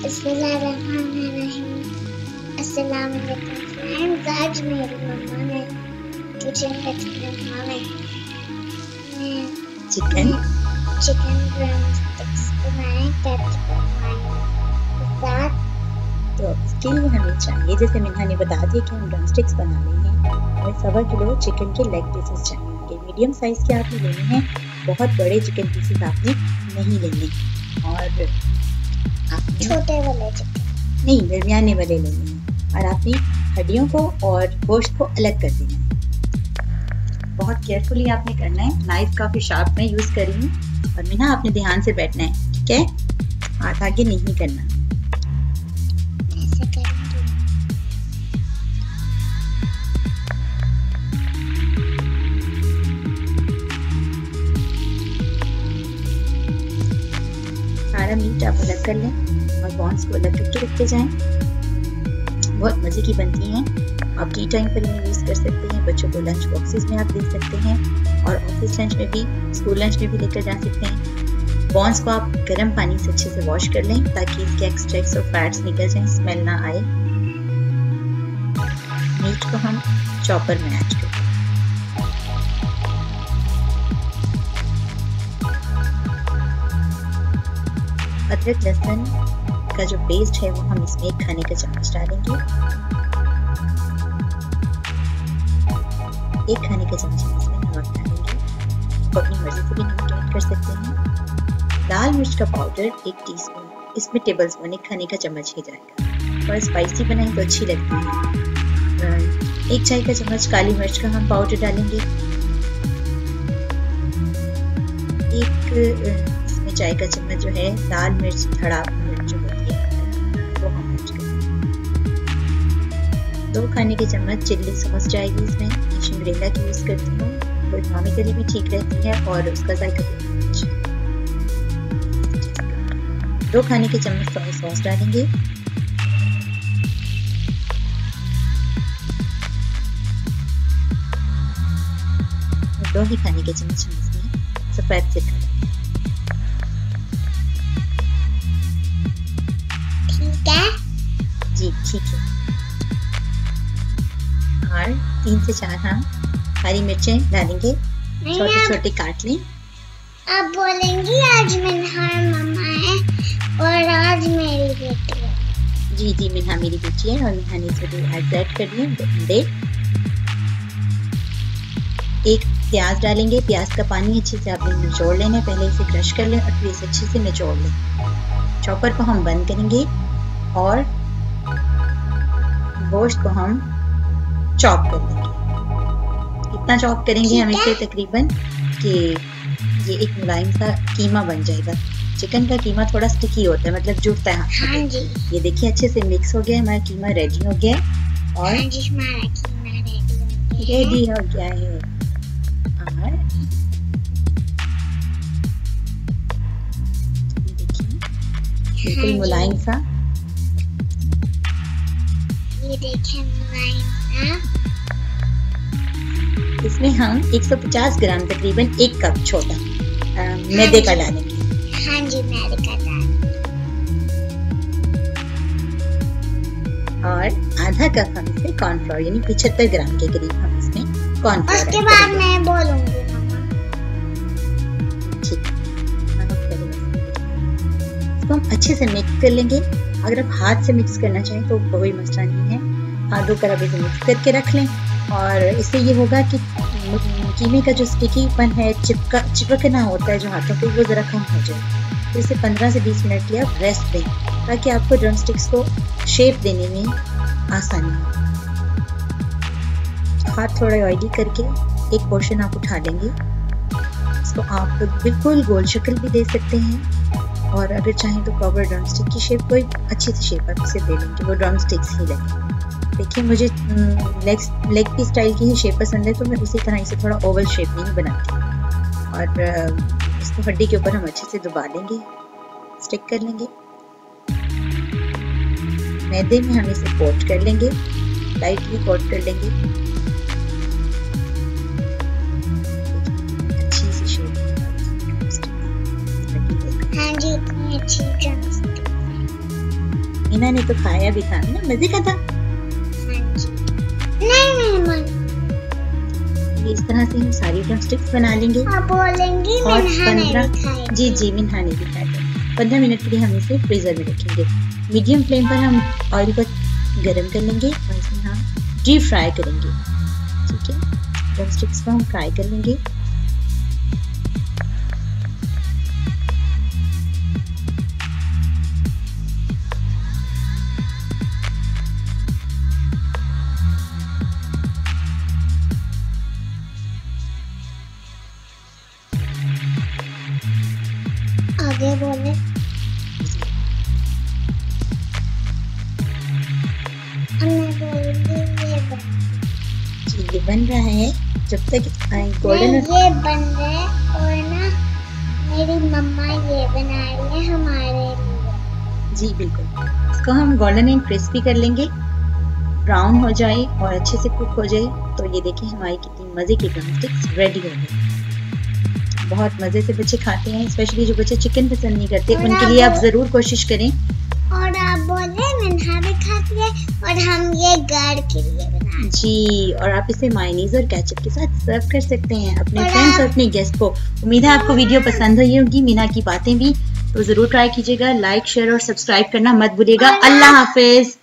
बिस्मिल्लाहिर्रहमानिर्रहीम। अस्सलाम वालेकुम फ्रेंड्स। आज मेरी मम्मा ने किचन का चिकन ड्रमस्टिक्स बनाए कैप्सिकम साथ। तो इसके लिए हमें चाहिए, जैसे मिन्हा ने बता दिया कि हम ड्रमस्टिक्स बना रहे हैं, हमें 1.25 किलो चिकन के लेग पीसेस चाहिए। मीडियम साइज़ के आपने लेने हैं, बहुत बड़े चिकन पीसेस आपने नहीं लेने, और आपने छोटे वाले चिकन नहीं, दरमियाने वाले लेने हैं, और आपने हड्डियों को और गोश्त को अलग कर देना है। बहुत केयरफुली आपने करना है। नाइफ काफ़ी शार्प में यूज़ कर रही हूँ, और मिन्हा आपने ध्यान से बैठना है, ठीक है? हाथ आगे नहीं करना। ऐसे करेंगे। सारा मीट आप अलग कर लें और बॉन्स को अलग करके रखते जाएं। बहुत मज़े की बनती हैं। आप टी टाइम पर इन्हें यूज़ कर सकते हैं, बच्चों को लंच बॉक्सेस में आप दे सकते हैं, और ऑफिस लंच में भी, स्कूल लंच में भी लेकर जा सकते हैं। बॉन्स को आप गर्म पानी से अच्छे से वॉश कर लें ताकि इसके एक्सट्रैक्ट्स और फैट्स निकल जाएं, स्मेल ना आए। मीट को हम चॉपर में ऐड करें। अदरक लहसुन का जो पेस्ट है वो हम इसमें 1 खाने का चम्मच डालेंगे। 1 खाने का चम्मच इसमें नमक डालेंगे। तो अपनी मर्जी से भी नमक ऐड कर सकते हैं। लाल मिर्च का पाउडर 1 टीस्पून, इसमें टेबलस्पून 1 खाने का चम्मच ही जाएगा। और स्पाइसी बनाएं तो अच्छी लगती है। 1 चाय का चम्मच काली मिर्च का हम पाउडर डालेंगे। 1 इसमें चाय का चम्मच जो है लाल मिर्च, खड़ा मिर्च जो होती है वो हम ऐड करेंगे। 2 खाने के चम्मच चिल्ली सॉस जाएगी इसमें। मैं शिमरेला की यूज़ करती हूँ, वो इकोनॉमिकली भी ठीक रहती है और उसका जायका भी अच्छा है। 2 खाने के चम्मच सोया सॉस डालेंगे। और 2 ही खाने के चम्मच हम इसमें सफेद सिरका डालेंगे। ठीक है जी, ठीक है। और 3 से 4 हम हरी मिर्चें डालेंगे, छोटी छोटी काट लें। आप बोलेंगी आज मिन्हा मम्मा है और आज मेरी बेटी है। जी जी, मिन्हा मेरी बेटी है और मिन्हा ने इसमें ऐड कर दिए अंडे। 1 प्याज डालेंगे। प्याज का पानी अच्छे से आपने निचोड़ लेना है, पहले इसे क्रश कर लें और फिर इसे अच्छे से निचोड़ लें। चॉपर को हम बंद करेंगे और गोश्त को हम चॉप कर लेंगे। इतना चॉप करेंगे हम इसे तकरीबन कि ये एक मुलायम सा कीमा बन जाएगा। चिकन का कीमा थोड़ा स्टिकी होता है, मतलब जुड़ता है। हाँ जी। ये देखिए अच्छे से मिक्स हो गया, हमारा कीमा रेडी हो गया और हाँ जी, हमारा कीमा रेडी हो गया है। और देखिए बिल्कुल मुलायम सा, ये देखिए मुलायम सा। इसमें हम 150 ग्राम तकरीबन 1 कप छोटा मैदे का डालेंगे। हाँ जी, मैदे का डालेंगे। और आधा कप हम इसमें कॉर्नफ्लोर यानी 75 ग्राम के करीब हम इसमें कॉर्नफ्लोर। उसके बाद मैं बोलूंगी मम्मा। ठीक, इसको हम अच्छे से मिक्स कर लेंगे। अगर आप हाथ से मिक्स करना चाहें तो कोई मसला नहीं है, हाथों पर आप इसे मिक्स करके रख लें। और इससे ये होगा कि कीमे का जो स्टिकीपन है, चिपकना होता है जो हाथों पे, वो ज़रा कम हो जाए। तो इसे 15 से 20 मिनट के लिए आप रेस्ट दें ताकि आपको ड्रमस्टिक्स को शेप देने में आसानी हो। हाथ थोड़ा ऑयली करके एक पोर्शन आप उठा लेंगे। इसको आप बिल्कुल गोल शक्ल भी दे सकते हैं, और अगर चाहें तो प्रॉपर ड्रमस्टिक की शेप, कोई अच्छी सी शेप आप इसे दे लेंगे, वो ड्रमस्टिक्स ही लगे। देखिए मुझे लेग पीस स्टाइल की ही शेप पसंद है, तो मैं उसी तरह इसे थोड़ा ओवल शेप में ही बनाती हूँ। और इसको हड्डी के ऊपर हम अच्छे से दबा लेंगे, स्टिक कर लेंगे। मैदे में हम इसे कोट कर लेंगे, लाइटली कोट कर लेंगे। अच्छी सी शेप। हाँ जी, इतनी अच्छी ड्रमस्टिक। मीना ने तो खाया भी था ना, मजे का था। नहीं मन इस तरह से हम सारी ड्रमस्टिक्स बना लेंगे। आप बोलेंगी और मिन्हा ने 15 भी खाए। जी मिन्हा ने भी खाया। 15 मिनट के लिए हम इसे फ्रीजर में रखेंगे। मीडियम फ्लेम पर हम ऑयल को गरम कर लेंगे और इसमें हम डीप फ्राई करेंगे। ठीक है, ड्रमस्टिक्स को हम फ्राई कर लेंगे। आगे बोले ये बन रहा है। जब तक गोल्डन ये बन रहा है और ना मेरी मम्मा ये बना रही है हमारे लिए। जी बिल्कुल, इसको हम गोल्डन एंड क्रिस्पी कर लेंगे। ब्राउन हो जाए और अच्छे से कुक हो जाए तो ये देखिए हमारी कितनी मजे की ड्रमस्टिक्स रेडी हो गई। बहुत मजे से बच्चे खाते हैं, स्पेशली जो बच्चे चिकन पसंद नहीं करते उनके लिए आप जरूर कोशिश करें। और आप बोले मिन्हा भी खाती है और हम ये घर के लिए बनाए। जी, और आप इसे मायोनीज और केचप के साथ सर्व कर सकते हैं अपने फ्रेंड्स और अपने गेस्ट को। उम्मीद है आपको वीडियो पसंद हुई होगी, मीना की बातें भी, तो जरूर ट्राई कीजिएगा। लाइक शेयर और सब्सक्राइब करना मत भूलिएगा। अल्लाह हाफिज।